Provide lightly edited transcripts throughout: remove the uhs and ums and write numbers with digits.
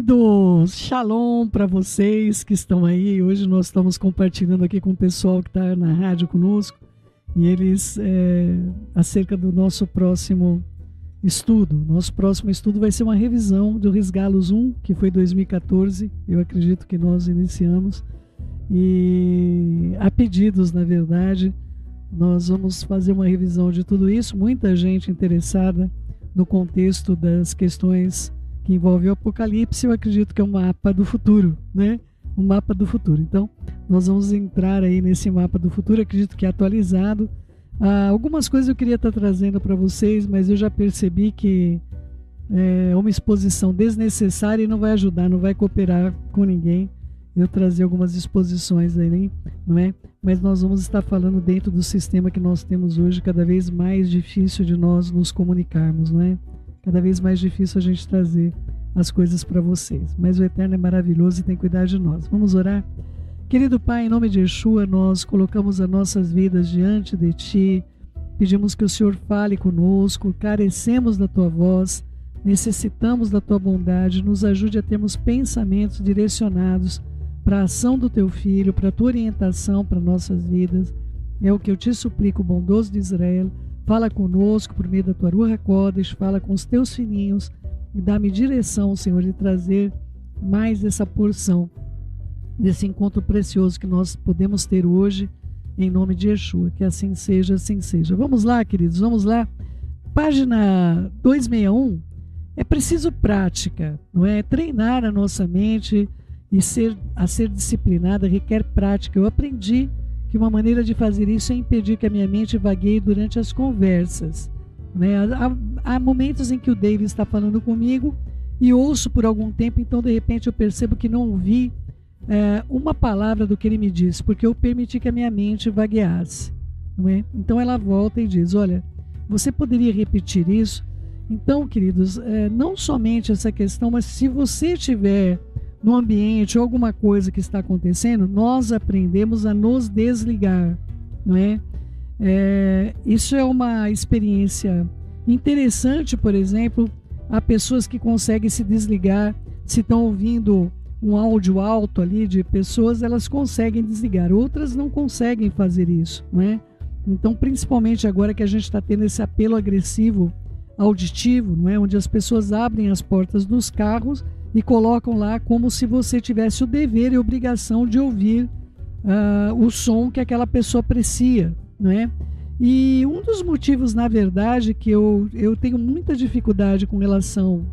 Queridos, shalom para vocês que estão aí. Hoje nós estamos compartilhando aqui com o pessoal que está na rádio conosco e eles, acerca do nosso próximo estudo. Nosso próximo estudo vai ser uma revisão do Resgalos 1, que foi 2014, eu acredito que nós iniciamos. E a pedidos, na verdade, nós vamos fazer uma revisão de tudo isso. Muita gente interessada no contexto das questões que envolvem o Apocalipse. Eu acredito que é um mapa do futuro, né? Um mapa do futuro. Então, nós vamos entrar aí nesse mapa do futuro. Acredito que é atualizado. Algumas coisas eu queria estar trazendo para vocês, mas eu já percebi que é uma exposição desnecessária e não vai ajudar, não vai cooperar com ninguém. Eu trazer algumas exposições aí, não é? Mas nós vamos estar falando dentro do sistema que nós temos hoje, cada vez mais difícil de nós nos comunicarmos, não é? Cada vez mais difícil a gente trazer as coisas para vocês. Mas o Eterno é maravilhoso e tem que cuidar de nós. Vamos orar? Querido Pai, em nome de Yeshua, nós colocamos as nossas vidas diante de Ti. Pedimos que o Senhor fale conosco, carecemos da Tua voz, necessitamos da Tua bondade, nos ajude a termos pensamentos direcionados para a ação do Teu Filho, para a Tua orientação para nossas vidas. É o que eu te suplico, bondoso de Israel. Fala conosco por meio da Tua Ruach HaKodesh, fala com os Teus filhinhos e dá-me direção, Senhor, de trazer mais essa porção desse encontro precioso que nós podemos ter hoje, em nome de Yeshua. Que assim seja, assim seja. Vamos lá, queridos, vamos lá. Página 261, é preciso prática, não é? Treinar a nossa mente e ser disciplinada requer prática. Eu aprendi que uma maneira de fazer isso é impedir que a minha mente vagueie durante as conversas, né? Há momentos em que o David está falando comigo e ouço por algum tempo, então de repente eu percebo que não ouvi uma palavra do que ele me disse, porque eu permiti que a minha mente vagueasse, não é? Então ela volta e diz: olha, você poderia repetir isso? Então, queridos, não somente essa questão, mas se você tiver no ambiente ou alguma coisa que está acontecendo, nós aprendemos a nos desligar, não é? Isso é uma experiência interessante. Por exemplo, há pessoas que conseguem se desligar, se estão ouvindo um áudio alto ali de pessoas, elas conseguem desligar, outras não conseguem fazer isso, não é? Então, principalmente agora que a gente está tendo esse apelo agressivo auditivo, não é? Onde as pessoas abrem as portas dos carros e colocam lá como se você tivesse o dever e obrigação de ouvir o som que aquela pessoa aprecia, não é? E um dos motivos, na verdade, que eu tenho muita dificuldade com relação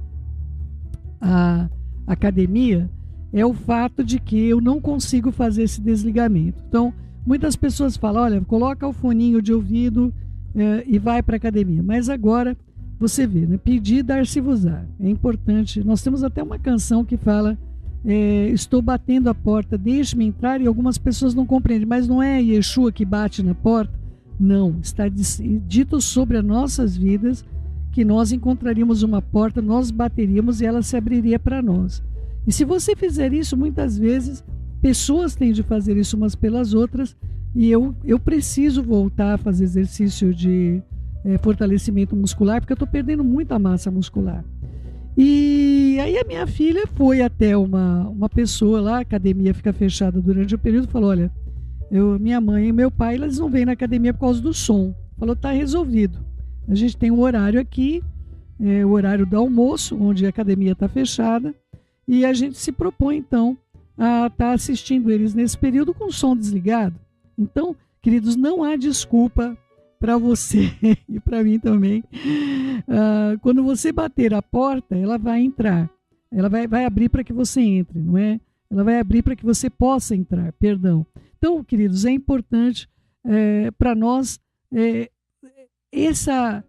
à academia é o fato de que eu não consigo fazer esse desligamento. Então, muitas pessoas falam: olha, coloca o foninho de ouvido e vai para a academia. Mas agora, você vê, né? Pedir, dar-se-vos-á. É importante. Nós temos até uma canção que fala: estou batendo a porta, deixe-me entrar. E algumas pessoas não compreendem. Mas não é Yeshua que bate na porta? Não. Está dito sobre as nossas vidas que nós encontraríamos uma porta, nós bateríamos e ela se abriria para nós. E se você fizer isso, muitas vezes, pessoas têm de fazer isso umas pelas outras. E eu preciso voltar a fazer exercício de fortalecimento muscular, porque eu estou perdendo muita massa muscular. E aí a minha filha foi até uma pessoa lá, a academia fica fechada durante o período, falou: olha, minha mãe e meu pai, eles não vêm na academia por causa do som. Falou: tá resolvido. A gente tem um horário aqui, o horário do almoço, onde a academia está fechada, e a gente se propõe então a estar assistindo eles nesse período com o som desligado. Então, queridos, não há desculpa para você e para mim também. Quando você bater a porta, ela vai entrar. Ela vai abrir para que você entre, não é? Ela vai abrir para que você possa entrar, perdão. Então, queridos, é importante para nós essa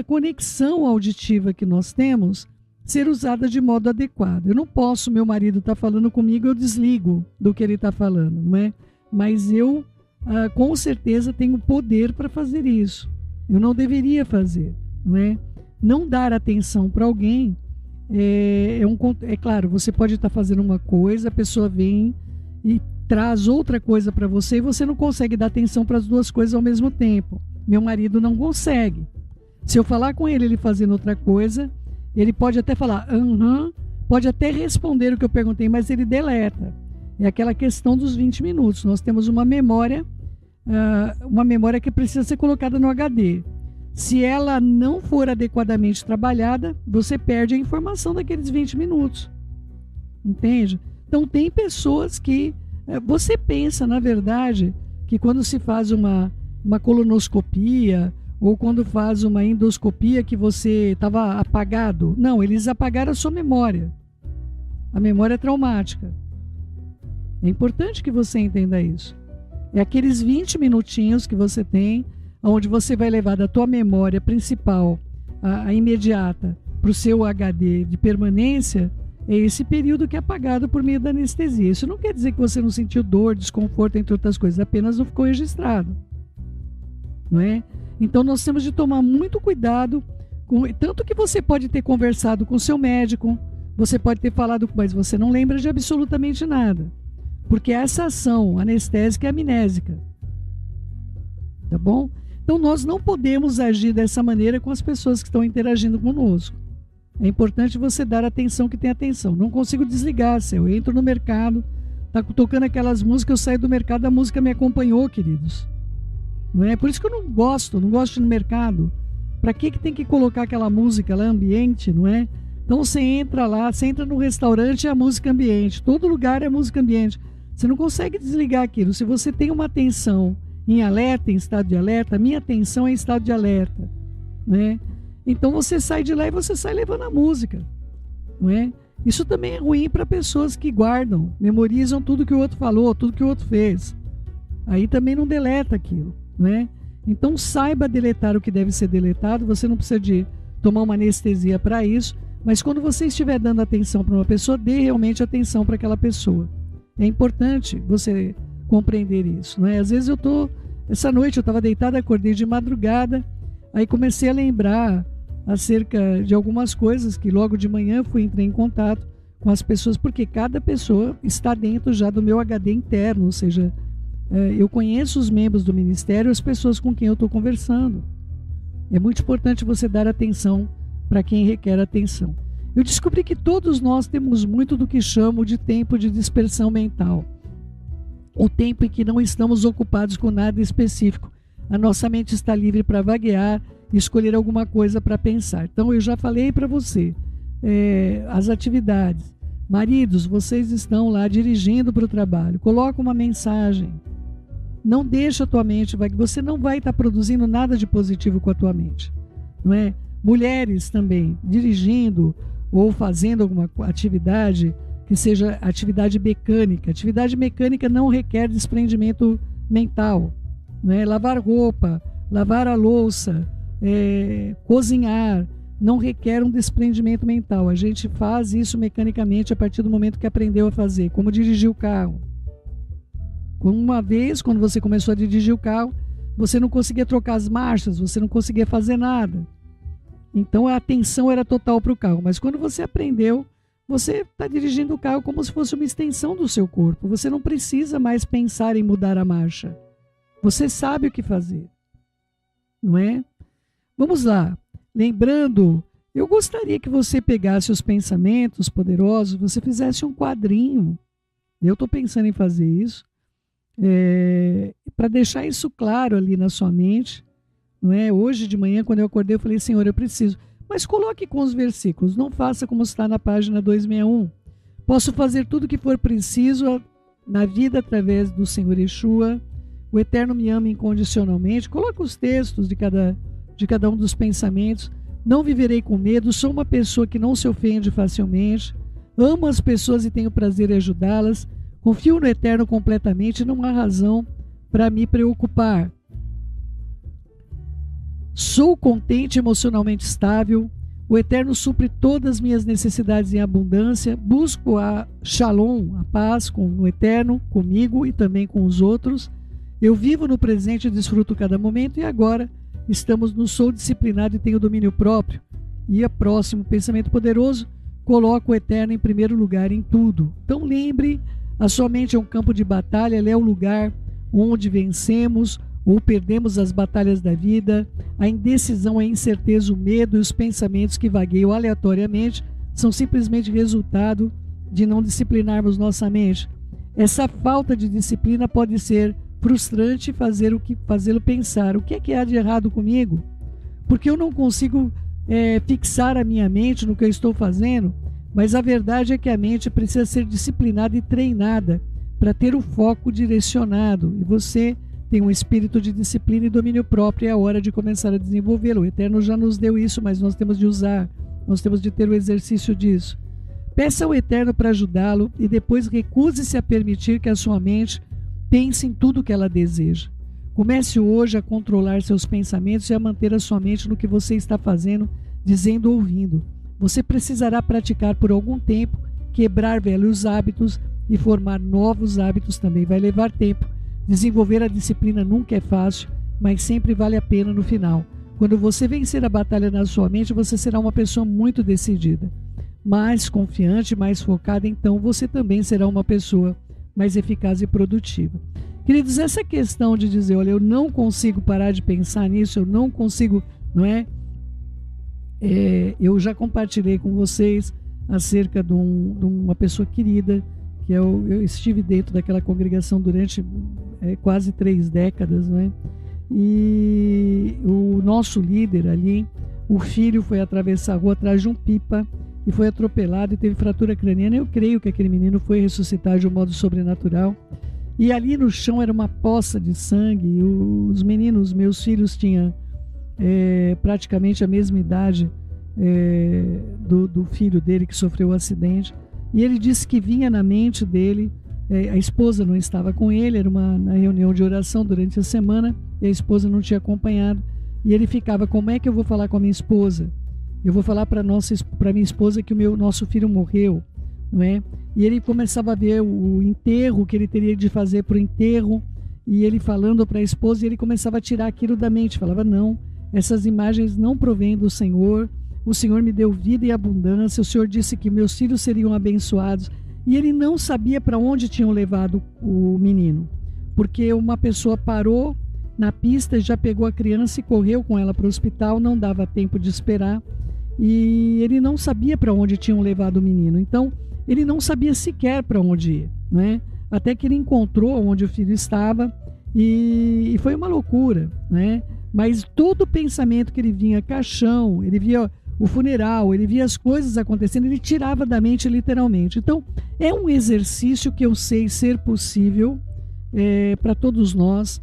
conexão auditiva que nós temos ser usada de modo adequado. Eu não posso, meu marido está falando comigo, eu desligo do que ele está falando, não é? Mas eu com certeza tenho poder para fazer isso. Eu não deveria fazer, não é? Não dar atenção para alguém é claro, você pode estar fazendo uma coisa, a pessoa vem e traz outra coisa para você e você não consegue dar atenção para as duas coisas ao mesmo tempo. Meu marido não consegue. Se eu falar com ele fazendo outra coisa, ele pode até falar pode até responder o que eu perguntei, mas ele deleta. É aquela questão dos 20 minutos. Nós temos uma memória que precisa ser colocada no HD. Se ela não for adequadamente trabalhada, você perde a informação daqueles 20 minutos. Entende? Então, tem pessoas que... você pensa, na verdade, que quando se faz uma colonoscopia ou quando faz uma endoscopia que você estava apagado. Não, eles apagaram a sua memória. A memória traumática. É importante que você entenda isso. É aqueles 20 minutinhos que você tem, onde você vai levar da tua memória principal, a imediata, para o seu HD de permanência, é esse período que é apagado por meio da anestesia. Isso não quer dizer que você não sentiu dor, desconforto, entre outras coisas, apenas não ficou registrado. Não é? Então nós temos de tomar muito cuidado, tanto que você pode ter conversado com o seu médico, você pode ter falado, mas você não lembra de absolutamente nada. Porque essa ação anestésica é amnésica. Tá bom? Então nós não podemos agir dessa maneira com as pessoas que estão interagindo conosco. É importante você dar atenção que tem atenção. Não consigo desligar, se eu entro no mercado, tá tocando aquelas músicas, eu saio do mercado, a música me acompanhou, queridos. Não é? Por isso que eu não gosto de ir no mercado. Para que tem que colocar aquela música lá, ambiente, não é? Então você entra lá, você entra no restaurante, é a música ambiente. Todo lugar é música ambiente. Você não consegue desligar aquilo. Se você tem uma atenção em alerta, em estado de alerta, a minha atenção é em estado de alerta, né? Então você sai de lá e você sai levando a música, não é? Isso também é ruim para pessoas que guardam, memorizam tudo que o outro falou, tudo que o outro fez. Aí também não deleta aquilo, não é? Então saiba deletar o que deve ser deletado. Você não precisa de tomar uma anestesia para isso, mas quando você estiver dando atenção para uma pessoa, dê realmente atenção para aquela pessoa. É importante você compreender isso, não é? Às vezes essa noite eu estava deitada, acordei de madrugada, aí comecei a lembrar acerca de algumas coisas que logo de manhã entrei em contato com as pessoas, porque cada pessoa está dentro já do meu HD interno, ou seja, eu conheço os membros do ministério, as pessoas com quem eu estou conversando. É muito importante você dar atenção para quem requer atenção. Eu descobri que todos nós temos muito do que chamo de tempo de dispersão mental. O tempo em que não estamos ocupados com nada específico. A nossa mente está livre para vaguear e escolher alguma coisa para pensar. Então eu já falei para você, as atividades. Maridos, vocês estão lá dirigindo para o trabalho. Coloca uma mensagem. Não deixa a tua mente vaguear. Você não vai estar produzindo nada de positivo com a tua mente. Não é? Mulheres também, dirigindo ou fazendo alguma atividade que seja atividade mecânica. Atividade mecânica não requer desprendimento mental, né? Lavar roupa, lavar a louça, cozinhar, não requer um desprendimento mental. A gente faz isso mecanicamente a partir do momento que aprendeu a fazer, como dirigir o carro. Uma vez, quando você começou a dirigir o carro, você não conseguia trocar as marchas, você não conseguia fazer nada. Então a atenção era total para o carro. Mas quando você aprendeu, você está dirigindo o carro como se fosse uma extensão do seu corpo. Você não precisa mais pensar em mudar a marcha. Você sabe o que fazer. Não é? Vamos lá. Lembrando, eu gostaria que você pegasse os pensamentos poderosos, você fizesse um quadrinho. Eu estou pensando em fazer isso. Para deixar isso claro ali na sua mente. Não é? Hoje de manhã, quando eu acordei, eu falei, Senhor, eu preciso. Mas coloque com os versículos, não faça como está na página 261. Posso fazer tudo o que for preciso na vida através do Senhor Yeshua. O Eterno me ama incondicionalmente. Coloque os textos de cada um dos pensamentos. Não viverei com medo, sou uma pessoa que não se ofende facilmente. Amo as pessoas e tenho prazer em ajudá-las. Confio no Eterno completamente, não há razão para me preocupar. Sou contente, emocionalmente estável. O Eterno supre todas as minhas necessidades em abundância. Busco a Shalom, a paz com o Eterno, comigo e também com os outros. Eu vivo no presente e desfruto cada momento. E agora estamos no sou disciplinado e tenho domínio próprio. E a próximo pensamento poderoso, coloco o Eterno em primeiro lugar em tudo. Então lembre, a sua mente é um campo de batalha, ela é o lugar onde vencemos ou perdemos as batalhas da vida. A indecisão, a incerteza, o medo e os pensamentos que vagueiam aleatoriamente são simplesmente resultado de não disciplinarmos nossa mente. Essa falta de disciplina pode ser frustrante, fazê-lo pensar: o que é que há de errado comigo? Porque eu não consigo fixar a minha mente no que eu estou fazendo. Mas a verdade é que a mente precisa ser disciplinada e treinada para ter o foco direcionado. E você tem um espírito de disciplina e domínio próprio, é a hora de começar a desenvolvê-lo. O Eterno já nos deu isso, mas nós temos de usar, nós temos de ter o exercício disso. Peça ao Eterno para ajudá-lo e depois recuse-se a permitir que a sua mente pense em tudo o que ela deseja. Comece hoje a controlar seus pensamentos e a manter a sua mente no que você está fazendo, dizendo ou ouvindo. Você precisará praticar por algum tempo, quebrar velhos hábitos e formar novos hábitos também. Vai levar tempo. Desenvolver a disciplina nunca é fácil, mas sempre vale a pena no final. Quando você vencer a batalha na sua mente, você será uma pessoa muito decidida, mais confiante, mais focada. Então você também será uma pessoa mais eficaz e produtiva. Queridos, essa questão de dizer: olha, eu não consigo parar de pensar nisso, eu não consigo, não é? Eu já compartilhei com vocês acerca de uma pessoa querida, que eu estive dentro daquela congregação durante quase 3 décadas, né? E o nosso líder ali, o filho foi atravessar a rua atrás de um pipa e foi atropelado e teve fratura craniana. Eu creio que aquele menino foi ressuscitar de um modo sobrenatural. E ali no chão era uma poça de sangue. E os meninos, meus filhos, tinham praticamente a mesma idade do filho dele que sofreu o acidente. E ele disse que vinha na mente dele, a esposa não estava com ele, era na reunião de oração durante a semana, e a esposa não tinha acompanhado, e ele ficava: como é que eu vou falar com a minha esposa? Eu vou falar para minha esposa que nosso filho morreu, não é? E ele começava a ver o enterro que ele teria de fazer para o enterro, e ele falando para a esposa, e ele começava a tirar aquilo da mente, falava: não, essas imagens não provêm do Senhor, o Senhor me deu vida e abundância, o Senhor disse que meus filhos seriam abençoados. E ele não sabia para onde tinham levado o menino, porque uma pessoa parou na pista, já pegou a criança e correu com ela para o hospital, não dava tempo de esperar, e ele não sabia para onde tinham levado o menino. Então ele não sabia sequer para onde ir, né? Até que ele encontrou onde o filho estava, e foi uma loucura, né? Mas todo o pensamento que ele vinha, caixão, ele via o funeral, ele via as coisas acontecendo, ele tirava da mente literalmente. Então é um exercício que eu sei ser possível para todos nós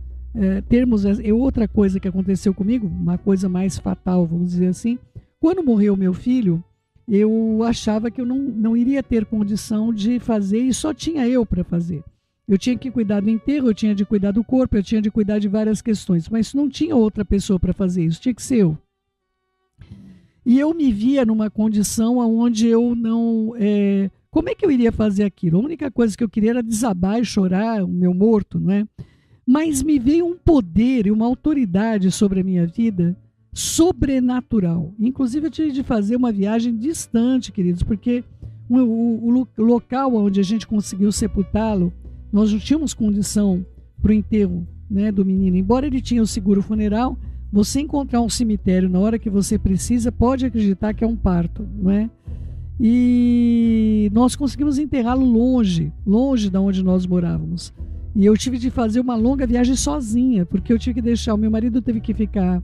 termos. Outra coisa que aconteceu comigo, uma coisa mais fatal, vamos dizer assim: quando morreu meu filho, eu achava que eu não iria ter condição de fazer, e só tinha eu para fazer. Eu tinha que cuidar do enterro, eu tinha de cuidar do corpo, eu tinha de cuidar de várias questões, mas não tinha outra pessoa para fazer isso, tinha que ser eu. E eu me via numa condição onde eu não... como é que eu iria fazer aquilo? A única coisa que eu queria era desabar e chorar o meu morto, não é? Mas me veio um poder e uma autoridade sobre a minha vida sobrenatural. Inclusive eu tive de fazer uma viagem distante, queridos, porque o local onde a gente conseguiu sepultá-lo, nós não tínhamos condição para o enterro, né, do menino. Embora ele tinha o seguro funeral, você encontrar um cemitério na hora que você precisa, pode acreditar que é um parto, não é? E nós conseguimos enterrá-lo longe de onde nós morávamos. E eu tive de fazer uma longa viagem sozinha, porque eu tive que deixar, o meu marido teve que ficar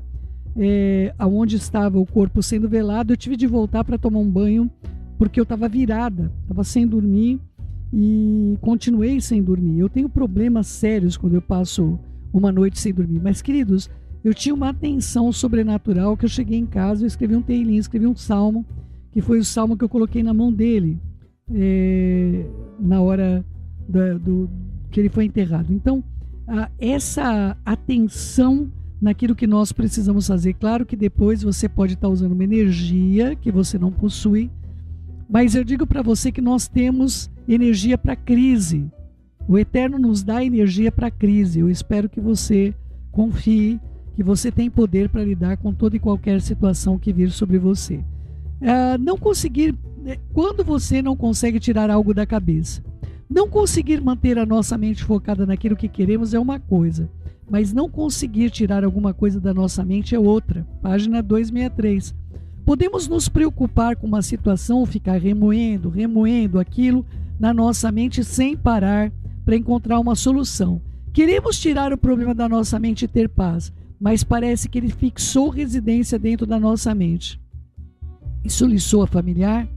aonde estava o corpo sendo velado. Eu tive de voltar para tomar um banho, porque eu estava virada, estava sem dormir e continuei sem dormir. Eu tenho problemas sérios quando eu passo uma noite sem dormir. Mas, queridos, eu tinha uma atenção sobrenatural que eu cheguei em casa, eu escrevi um teilinho, escrevi um salmo, que foi o salmo que eu coloquei na mão dele na hora que ele foi enterrado. Então, essa atenção naquilo que nós precisamos fazer. Claro que depois você pode estar usando uma energia que você não possui, mas eu digo para você que nós temos energia para crise. O Eterno nos dá energia para crise. Eu espero que você confie que você tem poder para lidar com toda e qualquer situação que vir sobre você. Quando você não consegue tirar algo da cabeça, não conseguir manter a nossa mente focada naquilo que queremos é uma coisa, mas não conseguir tirar alguma coisa da nossa mente é outra. Página 263. Podemos nos preocupar com uma situação ou ficar remoendo aquilo na nossa mente sem parar para encontrar uma solução. Queremos tirar o problema da nossa mente e ter paz, mas parece que ele fixou residência dentro da nossa mente. Isso lhe soa familiar?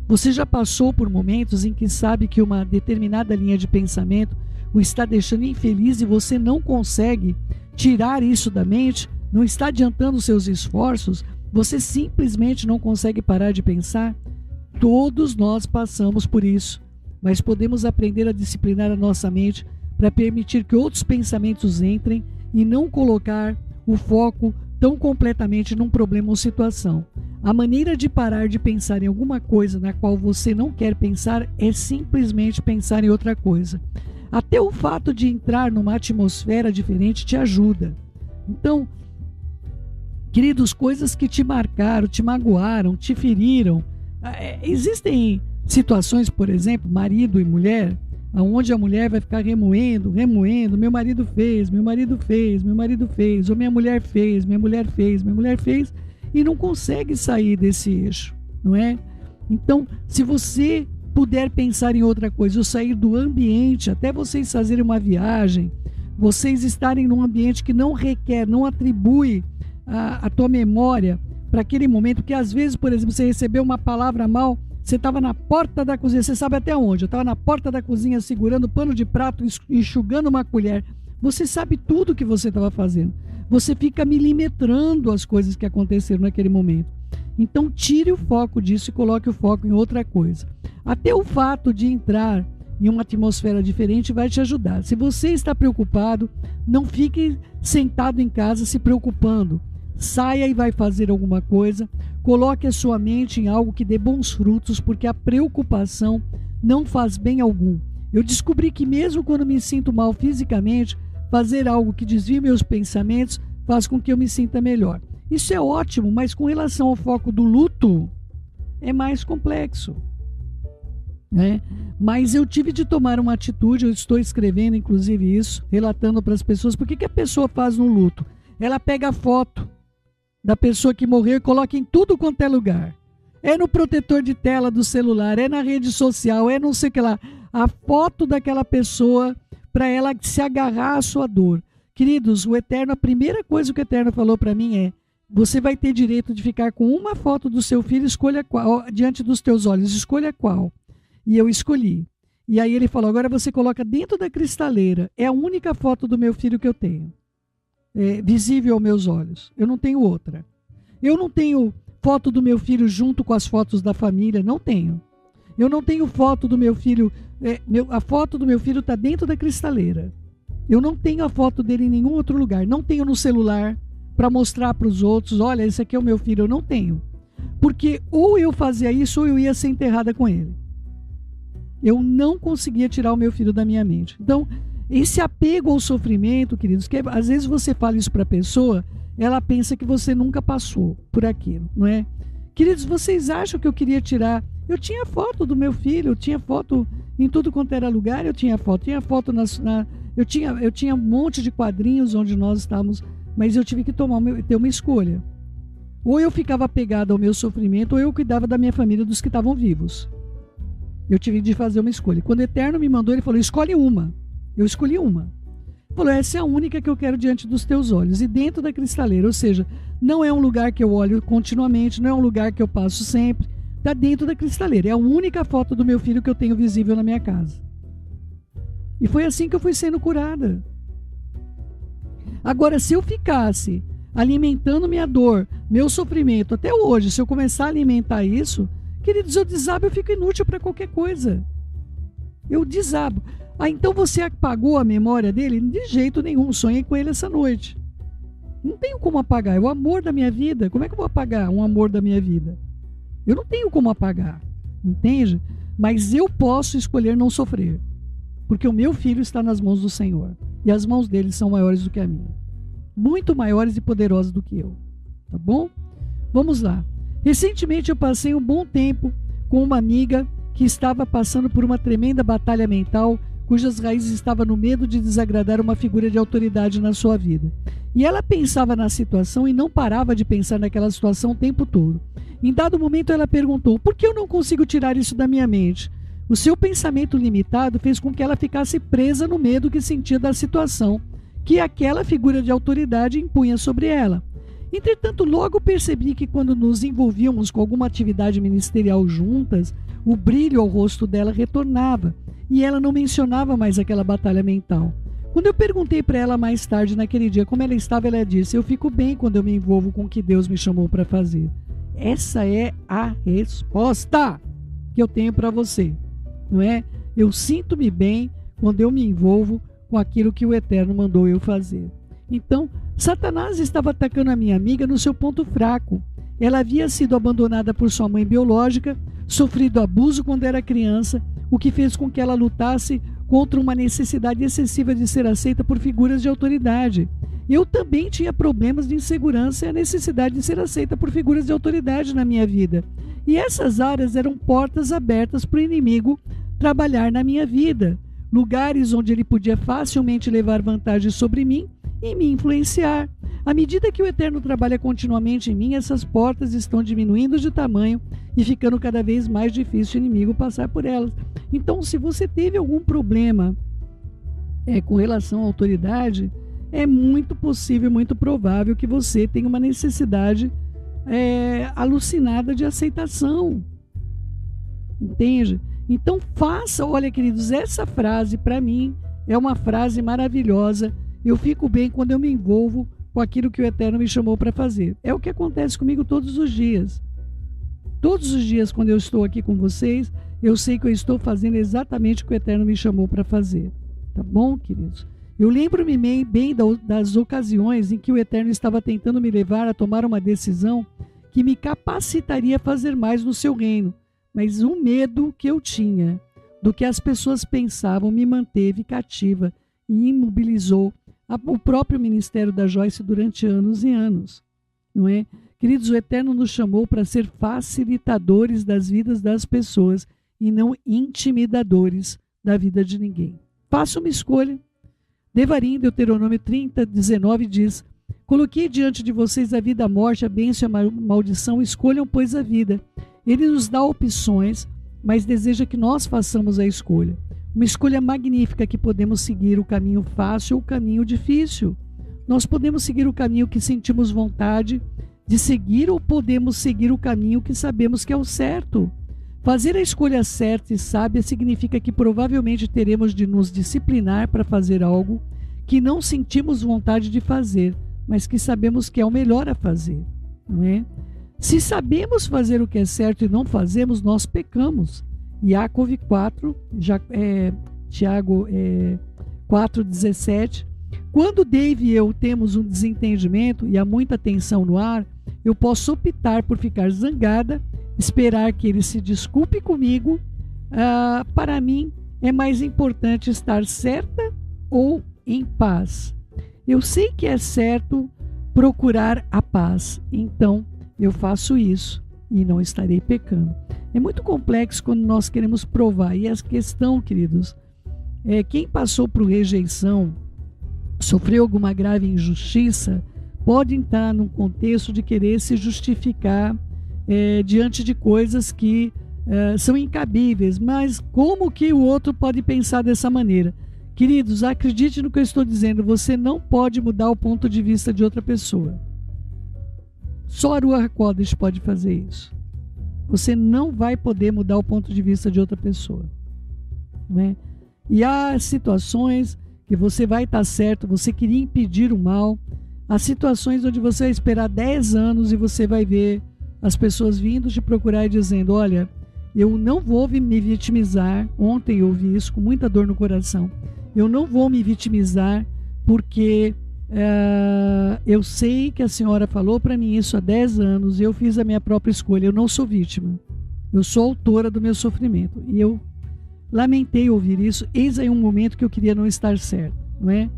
Você já passou por momentos em que sabe que uma determinada linha de pensamento o está deixando infeliz e você não consegue tirar isso da mente? Não está adiantando seus esforços? Você simplesmente não consegue parar de pensar? Todos nós passamos por isso, mas podemos aprender a disciplinar a nossa mente para permitir que outros pensamentos entrem e não colocar o foco tão completamente num problema ou situação. A maneira de parar de pensar em alguma coisa na qual você não quer pensar é simplesmente pensar em outra coisa. Até o fato de entrar numa atmosfera diferente te ajuda. Então, queridos, coisas que te marcaram, te magoaram, te feriram. Existem situações, por exemplo, marido e mulher, onde a mulher vai ficar remoendo, meu marido fez, ou minha mulher fez, e não consegue sair desse eixo, não é? Então, se você puder pensar em outra coisa, ou sair do ambiente, até vocês fazerem uma viagem, vocês estarem num ambiente que não requer, não atribui a tua memória para aquele momento, porque às vezes, por exemplo, você recebeu uma palavra mal, você estava na porta da cozinha, você sabe até onde, eu estava na porta da cozinha segurando pano de prato, enxugando uma colher, você sabe tudo o que você estava fazendo, você fica milimetrando as coisas que aconteceram naquele momento. Então tire o foco disso e coloque o foco em outra coisa. Até o fato de entrar em uma atmosfera diferente vai te ajudar. Se você está preocupado, não fique sentado em casa se preocupando. Saia e vai fazer alguma coisa. Coloque a sua mente em algo que dê bons frutos, porque a preocupação não faz bem algum. Eu descobri que mesmo quando me sinto mal fisicamente, fazer algo que desvie meus pensamentos faz com que eu me sinta melhor. Isso é ótimo, mas com relação ao foco do luto, é mais complexo, né? Mas eu tive de tomar uma atitude, eu estou escrevendo inclusive isso, relatando para as pessoas. Por que a pessoa faz no luto? Ela pega a foto da pessoa que morreu e coloca em tudo quanto é lugar. É no protetor de tela do celular, é na rede social, é não sei o que lá. A foto daquela pessoa para ela se agarrar à sua dor. Queridos, o Eterno, a primeira coisa que o Eterno falou para mim é: você vai ter direito de ficar com uma foto do seu filho, escolha qual, diante dos teus olhos, escolha qual. E eu escolhi. E aí ele falou: agora você coloca dentro da cristaleira. É a única foto do meu filho que eu tenho. Visível aos meus olhos. Eu não tenho outra. Eu não tenho foto do meu filho junto com as fotos da família. Não tenho. Eu não tenho foto do meu filho. A foto do meu filho está dentro da cristaleira. Eu não tenho a foto dele em nenhum outro lugar. Não tenho no celular para mostrar para os outros: olha, esse aqui é o meu filho. Eu não tenho. Porque ou eu fazia isso ou eu ia ser enterrada com ele. Eu não conseguia tirar o meu filho da minha mente. Então, esse apego ao sofrimento, queridos, que às vezes você fala isso para a pessoa, ela pensa que você nunca passou por aquilo, não é? Queridos, vocês acham que eu queria tirar? Eu tinha foto do meu filho, eu tinha foto em tudo quanto era lugar, eu tinha foto eu tinha um monte de quadrinhos onde nós estávamos, mas eu tive que ter uma escolha. Ou eu ficava apegado ao meu sofrimento, ou eu cuidava da minha família, dos que estavam vivos. Eu tive de fazer uma escolha. Quando o Eterno me mandou, ele falou: escolhe uma. Eu escolhi uma. Ele falou: essa é a única que eu quero diante dos teus olhos. E dentro da cristaleira, ou seja, não é um lugar que eu olho continuamente, não é um lugar que eu passo sempre. Está dentro da cristaleira. É a única foto do meu filho que eu tenho visível na minha casa. E foi assim que eu fui sendo curada. Agora, se eu ficasse alimentando minha dor, meu sofrimento, até hoje, se eu começar a alimentar isso, queridos, eu desabo, eu fico inútil para qualquer coisa. Eu desabo. Então você apagou a memória dele? De jeito nenhum. Sonhei com ele essa noite. Não tenho como apagar. É o amor da minha vida. Como é que eu vou apagar um amor da minha vida? Eu não tenho como apagar. Entende? Mas eu posso escolher não sofrer. Porque o meu filho está nas mãos do Senhor. E as mãos dele são maiores do que a minha. Muito maiores e poderosas do que eu. Tá bom? Vamos lá. Recentemente eu passei um bom tempo com uma amiga que estava passando por uma tremenda batalha mental, cujas raízes estavam no medo de desagradar uma figura de autoridade na sua vida. E ela pensava na situação e não parava de pensar naquela situação o tempo todo. Em dado momento ela perguntou: por que eu não consigo tirar isso da minha mente? O seu pensamento limitado fez com que ela ficasse presa no medo que sentia da situação que aquela figura de autoridade impunha sobre ela. Entretanto, logo percebi que quando nos envolvíamos com alguma atividade ministerial juntas, o brilho ao rosto dela retornava e ela não mencionava mais aquela batalha mental. Quando eu perguntei para ela mais tarde naquele dia como ela estava, ela disse: eu fico bem quando eu me envolvo com o que Deus me chamou para fazer. Essa é a resposta que eu tenho para você, não é? Eu sinto-me bem quando eu me envolvo com aquilo que o Eterno mandou eu fazer. Então, Satanás estava atacando a minha amiga no seu ponto fraco. Ela havia sido abandonada por sua mãe biológica, sofrido abuso quando era criança, o que fez com que ela lutasse contra uma necessidade excessiva de ser aceita por figuras de autoridade. Eu também tinha problemas de insegurança e a necessidade de ser aceita por figuras de autoridade na minha vida. E essas áreas eram portas abertas para o inimigo trabalhar na minha vida, lugares onde ele podia facilmente levar vantagem sobre mim e me influenciar. À medida que o Eterno trabalha continuamente em mim, essas portas estão diminuindo de tamanho e ficando cada vez mais difícil o inimigo passar por elas. Então, se você teve algum problema com relação à autoridade, é muito possível, muito provável que você tenha uma necessidade alucinada de aceitação. Entende? Então faça, olha queridos, essa frase para mim é uma frase maravilhosa. Eu fico bem quando eu me envolvo com aquilo que o Eterno me chamou para fazer. É o que acontece comigo todos os dias. Todos os dias quando eu estou aqui com vocês, eu sei que eu estou fazendo exatamente o que o Eterno me chamou para fazer. Tá bom, queridos? Eu lembro-me bem das ocasiões em que o Eterno estava tentando me levar a tomar uma decisão que me capacitaria a fazer mais no seu reino. Mas o medo que eu tinha do que as pessoas pensavam me manteve cativa e imobilizou o próprio ministério da Joyce durante anos e anos. Não é? Queridos, o Eterno nos chamou para ser facilitadores das vidas das pessoas e não intimidadores da vida de ninguém. Faça uma escolha. Devarim, Deuteronômio 30:19 diz: coloquei diante de vocês a vida, a morte, a bênção e a maldição, escolham, pois, a vida. Ele nos dá opções, mas deseja que nós façamos a escolha. Uma escolha magnífica que podemos seguir o caminho fácil ou o caminho difícil. Nós podemos seguir o caminho que sentimos vontade de seguir ou podemos seguir o caminho que sabemos que é o certo. Fazer a escolha certa e sábia significa que provavelmente teremos de nos disciplinar para fazer algo que não sentimos vontade de fazer, mas que sabemos que é o melhor a fazer, não é? Se sabemos fazer o que é certo e não fazemos, nós pecamos. Iacov 4, Tiago 4:17. Quando Dave e eu temos um desentendimento e há muita tensão no ar, eu posso optar por ficar zangada, esperar que ele se desculpe comigo. Para mim, é mais importante estar certa ou em paz. Eu sei que é certo procurar a paz, então eu faço isso e não estarei pecando. É muito complexo quando nós queremos provar. E a questão, queridos, quem passou por rejeição, sofreu alguma grave injustiça, pode entrar num contexto de querer se justificar diante de coisas que são incabíveis. Mas como que o outro pode pensar dessa maneira? Queridos, acredite no que eu estou dizendo, você não pode mudar o ponto de vista de outra pessoa. Só a Ruach HaKodesh pode fazer isso. Você não vai poder mudar o ponto de vista de outra pessoa, não é? E há situações que você vai estar certo, você queria impedir o mal. Há situações onde você vai esperar 10 anos e você vai ver as pessoas vindo te procurar e dizendo: olha, eu não vou me vitimizar. Ontem eu ouvi isso com muita dor no coração. Eu não vou me vitimizar porque eu sei que a senhora falou para mim isso há 10 anos e eu fiz a minha própria escolha. Eu não sou vítima, eu sou autora do meu sofrimento. E eu lamentei ouvir isso. Eis aí um momento que eu queria não estar certo, não é?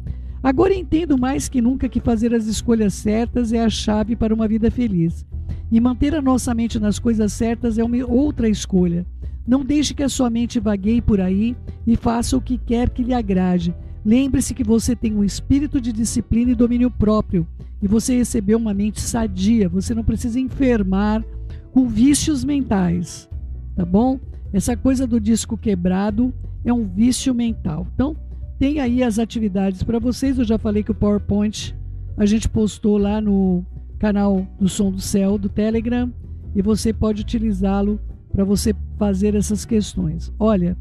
Agora entendo mais que nunca que fazer as escolhas certas é a chave para uma vida feliz. E manter a nossa mente nas coisas certas é uma outra escolha. Não deixe que a sua mente vagueie por aí e faça o que quer que lhe agrade. Lembre-se que você tem um espírito de disciplina e domínio próprio, e você recebeu uma mente sadia. Você não precisa enfermar com vícios mentais, tá bom? Essa coisa do disco quebrado é um vício mental. Então, tem aí as atividades para vocês. Eu já falei que o PowerPoint a gente postou lá no canal do Som do Céu, do Telegram, e você pode utilizá-lo para você fazer essas questões. Olha,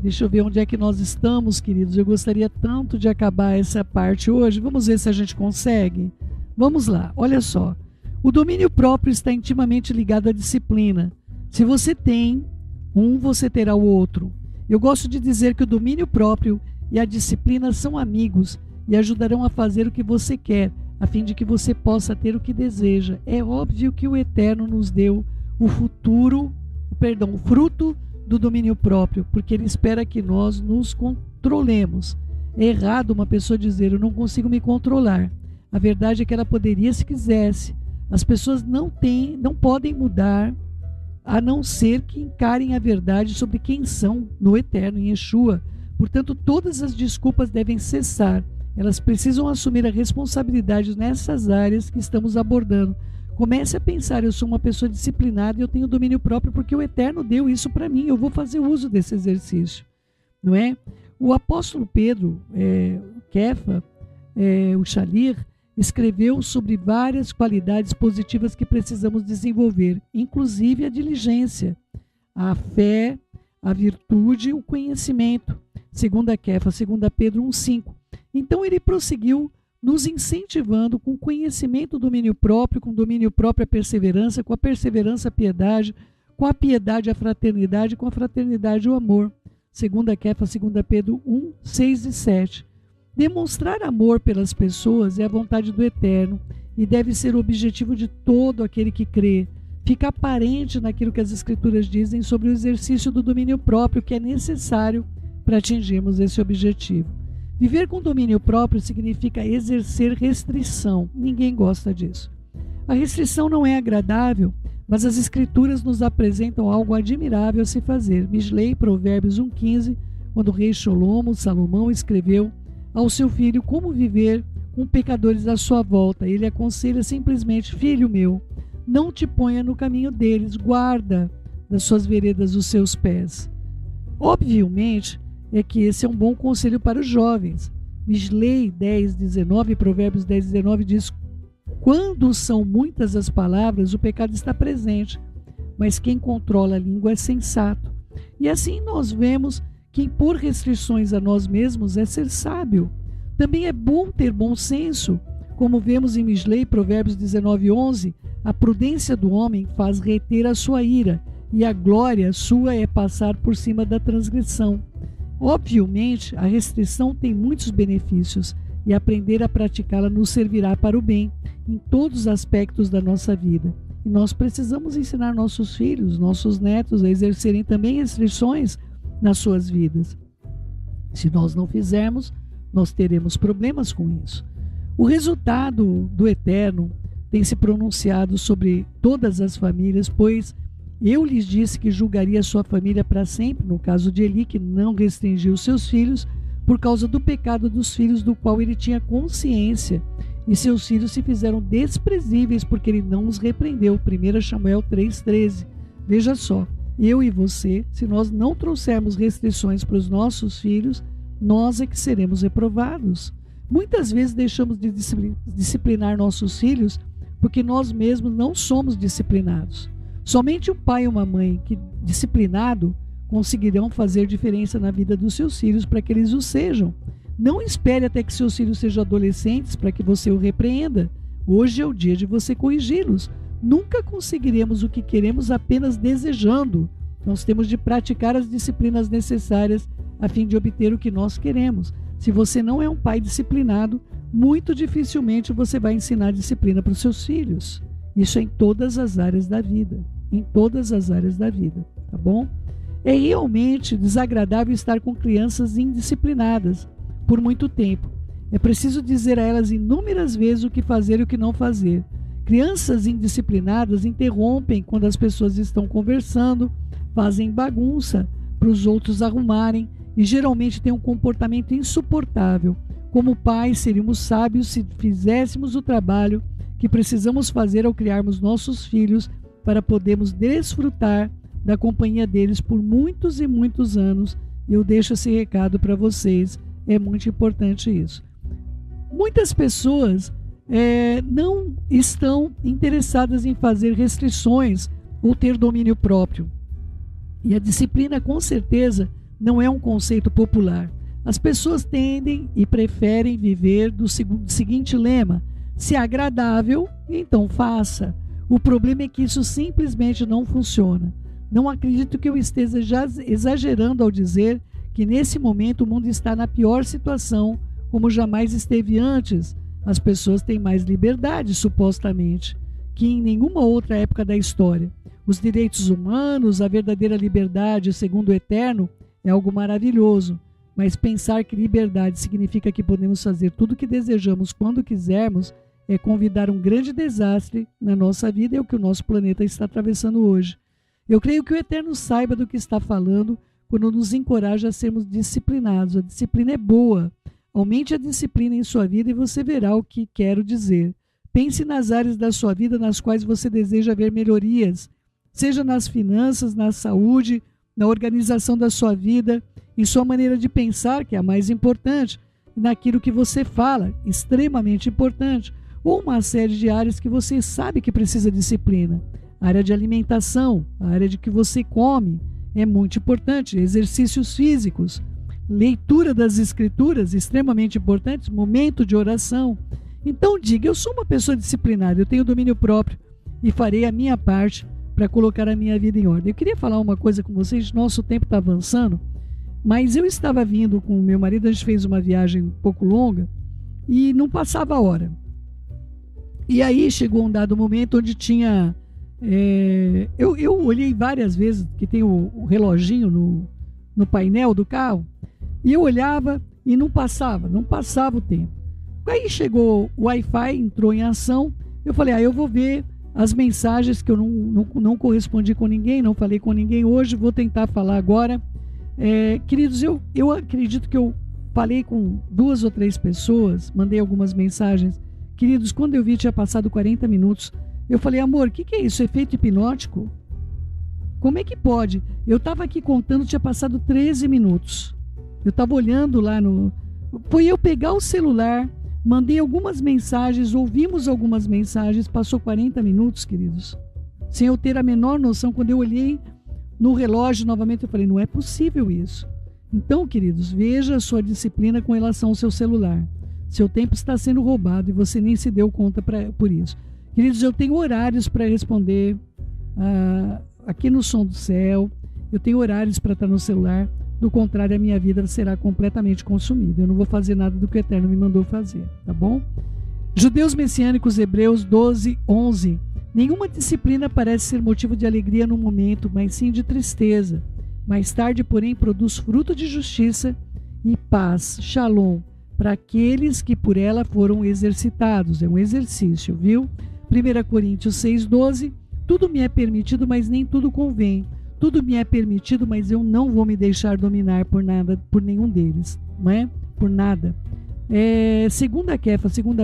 deixa eu ver onde é que nós estamos, queridos. Eu gostaria tanto de acabar essa parte hoje. Vamos ver se a gente consegue. Vamos lá, olha só. O domínio próprio está intimamente ligado à disciplina. Se você tem um, você terá o outro. Eu gosto de dizer que o domínio próprio e a disciplina são amigos e ajudarão a fazer o que você quer, a fim de que você possa ter o que deseja. É óbvio que o Eterno nos deu o fruto do domínio próprio, porque Ele espera que nós nos controlemos. É errado uma pessoa dizer: eu não consigo me controlar. A verdade é que ela poderia se quisesse. As pessoas não podem mudar, a não ser que encarem a verdade sobre quem são no Eterno, em Yeshua. Portanto, todas as desculpas devem cessar. Elas precisam assumir a responsabilidade nessas áreas que estamos abordando. Comece a pensar: eu sou uma pessoa disciplinada e eu tenho domínio próprio porque o Eterno deu isso para mim. Eu vou fazer uso desse exercício, não é? O apóstolo Pedro, o Kefa, o Shalir, escreveu sobre várias qualidades positivas que precisamos desenvolver, inclusive a diligência, a fé, a virtude e o conhecimento. Segunda Kefa, 2 Pedro 1,5. Então ele prosseguiu nos incentivando com conhecimento, domínio próprio, com domínio próprio a perseverança, com a perseverança a piedade, com a piedade a fraternidade, com a fraternidade o amor. Segunda Kefa, 2 Pedro 1, 6 e 7. Demonstrar amor pelas pessoas é a vontade do Eterno e deve ser o objetivo de todo aquele que crê. Fica aparente naquilo que as Escrituras dizem sobre o exercício do domínio próprio que é necessário para atingirmos esse objetivo. Viver com domínio próprio significa exercer restrição. Ninguém gosta disso. A restrição não é agradável, mas as Escrituras nos apresentam algo admirável a se fazer. Mislei, Provérbios 1,15, quando o rei Salomão escreveu ao seu filho como viver com pecadores à sua volta. Ele aconselha simplesmente: filho meu, não te ponha no caminho deles, guarda das suas veredas os seus pés. Obviamente, é que esse é um bom conselho para os jovens. Mislei 10:19, Provérbios 10:19 diz: quando são muitas as palavras, o pecado está presente, mas quem controla a língua é sensato. E assim nós vemos que impor restrições a nós mesmos é ser sábio. Também é bom ter bom senso. Como vemos em Mislei, Provérbios 19:11, a prudência do homem faz reter a sua ira, e a glória sua é passar por cima da transgressão. Obviamente, a restrição tem muitos benefícios e aprender a praticá-la nos servirá para o bem em todos os aspectos da nossa vida. E nós precisamos ensinar nossos filhos, nossos netos a exercerem também restrições nas suas vidas. Se nós não fizermos, nós teremos problemas com isso. O resultado do Eterno tem se pronunciado sobre todas as famílias, pois eu lhes disse que julgaria sua família para sempre, no caso de Eli, que não restringiu seus filhos, por causa do pecado dos filhos do qual ele tinha consciência, e seus filhos se fizeram desprezíveis porque ele não os repreendeu. 1 Samuel 3,13. Veja só, eu e você, se nós não trouxermos restrições para os nossos filhos, nós é que seremos reprovados. Muitas vezes deixamos de disciplinar nossos filhos porque nós mesmos não somos disciplinados. Somente um pai e uma mãe disciplinado conseguirão fazer diferença na vida dos seus filhos para que eles o sejam. Não espere até que seus filhos sejam adolescentes para que você o repreenda. Hoje é o dia de você corrigi-los. Nunca conseguiremos o que queremos apenas desejando. Nós temos de praticar as disciplinas necessárias a fim de obter o que nós queremos. Se você não é um pai disciplinado, muito dificilmente você vai ensinar disciplina para os seus filhos. Isso é em todas as áreas da vida. Em todas as áreas da vida, tá bom? É realmente desagradável estar com crianças indisciplinadas por muito tempo. É preciso dizer a elas inúmeras vezes o que fazer e o que não fazer. Crianças indisciplinadas interrompem quando as pessoas estão conversando, fazem bagunça para os outros arrumarem e geralmente têm um comportamento insuportável. Como pais, seríamos sábios se fizéssemos o trabalho que precisamos fazer ao criarmos nossos filhos para podermos desfrutar da companhia deles por muitos e muitos anos. Eu deixo esse recado para vocês, é muito importante isso. Muitas pessoas não estão interessadas em fazer restrições ou ter domínio próprio. E a disciplina, com certeza, não é um conceito popular. As pessoas tendem e preferem viver do seguinte lema: se é agradável, então faça. O problema é que isso simplesmente não funciona. Não acredito que eu esteja já exagerando ao dizer que nesse momento o mundo está na pior situação como jamais esteve antes. As pessoas têm mais liberdade, supostamente, que em nenhuma outra época da história. Os direitos humanos, a verdadeira liberdade, segundo o Eterno, é algo maravilhoso. Mas pensar que liberdade significa que podemos fazer tudo o que desejamos quando quisermos é convidar um grande desastre na nossa vida, é o que o nosso planeta está atravessando hoje. Eu creio que o Eterno saiba do que está falando quando nos encoraja a sermos disciplinados. A disciplina é boa. Aumente a disciplina em sua vida e você verá o que quero dizer. Pense nas áreas da sua vida nas quais você deseja ver melhorias, seja nas finanças, na saúde, na organização da sua vida, em sua maneira de pensar, que é a mais importante, e naquilo que você fala, extremamente importante, ou uma série de áreas que você sabe que precisa de disciplina. A área de alimentação, a área de que você come, é muito importante. Exercícios físicos, leitura das escrituras, extremamente importantes, momento de oração. Então diga: eu sou uma pessoa disciplinada, eu tenho domínio próprio e farei a minha parte para colocar a minha vida em ordem. Eu queria falar uma coisa com vocês, nosso tempo está avançando, mas eu estava vindo com o meu marido, a gente fez uma viagem um pouco longa e não passava a hora. E aí chegou um dado momento onde tinha... eu olhei várias vezes, que tem o reloginho no painel do carro, e eu olhava e não passava o tempo. Aí chegou o Wi-Fi, entrou em ação, eu falei: eu vou ver as mensagens que eu não correspondi com ninguém, não falei com ninguém hoje, vou tentar falar agora. Queridos, eu acredito que eu falei com 2 ou 3 pessoas, mandei algumas mensagens. Queridos, quando eu vi tinha passado 40 minutos, eu falei: amor, o que é isso? Efeito hipnótico? Como é que pode? Eu estava aqui contando, tinha passado 13 minutos. Eu estava olhando lá Foi eu pegar o celular, mandei algumas mensagens, ouvimos algumas mensagens, passou 40 minutos, queridos. Sem eu ter a menor noção, quando eu olhei no relógio novamente, eu falei: não é possível isso. Então, queridos, veja a sua disciplina com relação ao seu celular. Seu tempo está sendo roubado e você nem se deu conta por isso. Queridos, eu tenho horários para responder aqui no Som do Céu, eu tenho horários para estar no celular, do contrário a minha vida será completamente consumida. Eu não vou fazer nada do que o Eterno me mandou fazer, tá bom? Judeus Messiânicos, Hebreus 12, 11. Nenhuma disciplina parece ser motivo de alegria no momento, mas sim de tristeza. Mais tarde, porém, produz fruto de justiça e paz, shalom, para aqueles que por ela foram exercitados. É um exercício, viu? 1 Coríntios 6,12. Tudo me é permitido, mas nem tudo convém. Tudo me é permitido, mas eu não vou me deixar dominar por nada, por nenhum deles. Não é? Por nada. 2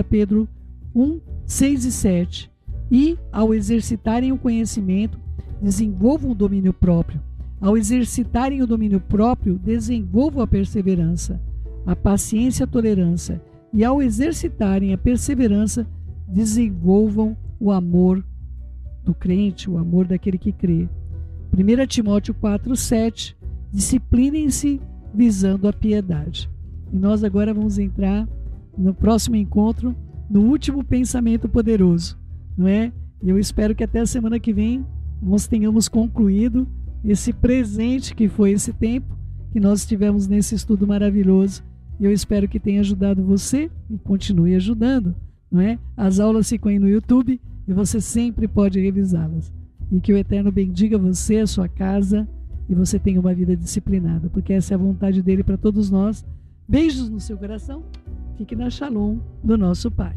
Pedro 1, 6 e 7. E, ao exercitarem o conhecimento, desenvolvam o domínio próprio. Ao exercitarem o domínio próprio, desenvolvam a perseverança, a paciência e a tolerância. E ao exercitarem a perseverança, desenvolvam o amor do crente, o amor daquele que crê. 1 Timóteo 4, 7. Disciplinem-se visando a piedade. E nós agora vamos entrar no próximo encontro, no último pensamento poderoso, não é? E eu espero que até a semana que vem nós tenhamos concluído esse presente que foi esse tempo que nós tivemos nesse estudo maravilhoso. E eu espero que tenha ajudado você e continue ajudando, não é? As aulas ficam aí no YouTube e você sempre pode revisá-las. E que o Eterno bendiga você, a sua casa, e você tenha uma vida disciplinada, porque essa é a vontade dele para todos nós. Beijos no seu coração. Fique na Shalom do nosso Pai.